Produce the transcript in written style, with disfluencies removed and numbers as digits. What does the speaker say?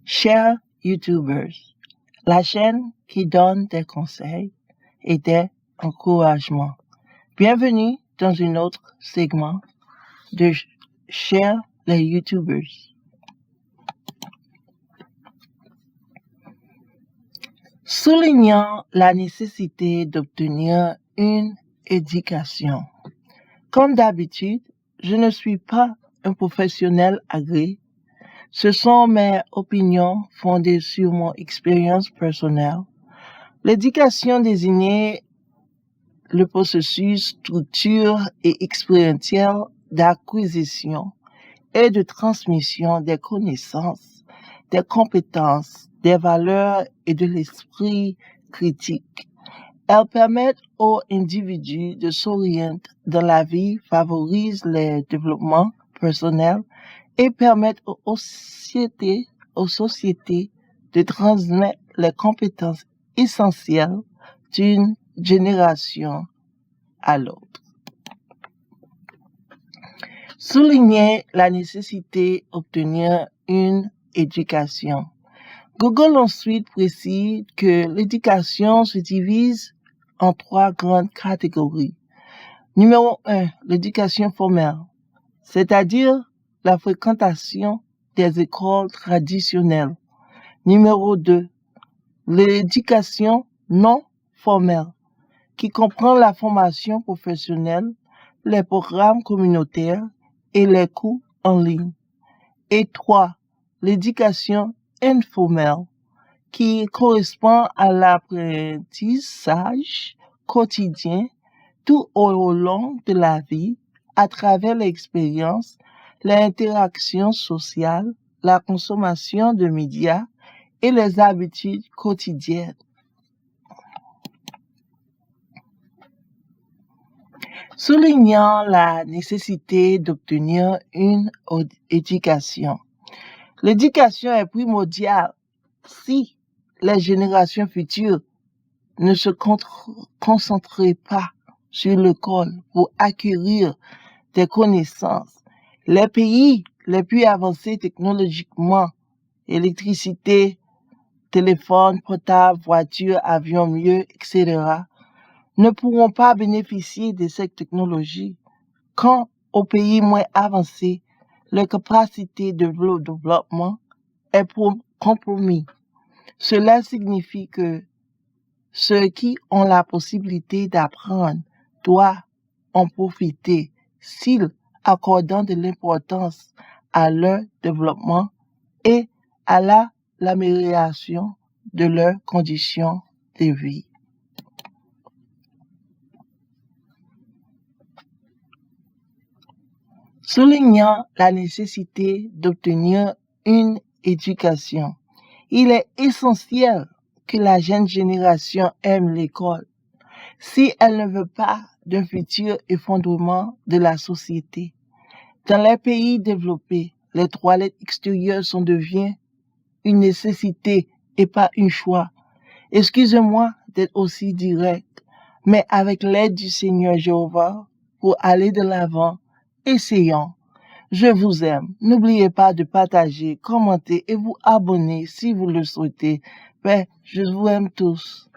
Chers YouTubers, la chaîne qui donne des conseils et des encouragements. Bienvenue dans un autre segment de Chers les YouTubers. Soulignant la nécessité d'obtenir une éducation. Comme d'habitude, je ne suis pas un professionnel agréé. Ce sont mes opinions fondées sur mon expérience personnelle. L'éducation désignait le processus structure et expérientiel d'acquisition et de transmission des connaissances, des compétences, des valeurs et de l'esprit critique. Elles permettent aux individus de s'orienter dans la vie, favorisent le développement personnel et permettent aux sociétés de transmettre les compétences essentielles d'une génération à l'autre. Souligner la nécessité d'obtenir une éducation. Google ensuite précise que l'éducation se divise en 3 grandes catégories. Numéro 1, l'éducation formelle, c'est-à-dire la fréquentation des écoles traditionnelles. Numéro 2, l'éducation non formelle, qui comprend la formation professionnelle, les programmes communautaires et les cours en ligne. Et 3, l'éducation informelle, qui correspond à l'apprentissage quotidien tout au long de la vie à travers l'expérience, l'interaction sociale, la consommation de médias et les habitudes quotidiennes. Soulignant la nécessité d'obtenir une éducation. L'éducation est primordiale si les générations futures ne se concentraient pas sur l'école pour acquérir des connaissances. Les pays les plus avancés technologiquement, électricité, téléphone portable, voiture, avion mieux, etc., ne pourront pas bénéficier de cette technologie quand aux pays moins avancés, leur capacité de développement est compromise. Cela signifie que ceux qui ont la possibilité d'apprendre doivent en profiter s'ils accordent de l'importance à leur développement et à l'amélioration de leurs conditions de vie. Soulignant la nécessité d'obtenir une éducation. Il est essentiel que la jeune génération aime l'école si elle ne veut pas d'un futur effondrement de la société. Dans les pays développés, les toilettes extérieures sont devenues une nécessité et pas un choix. Excusez-moi d'être aussi direct, mais avec l'aide du Seigneur Jéhovah, pour aller de l'avant, essayons. Je vous aime. N'oubliez pas de partager, commenter et vous abonner si vous le souhaitez. Je vous aime tous.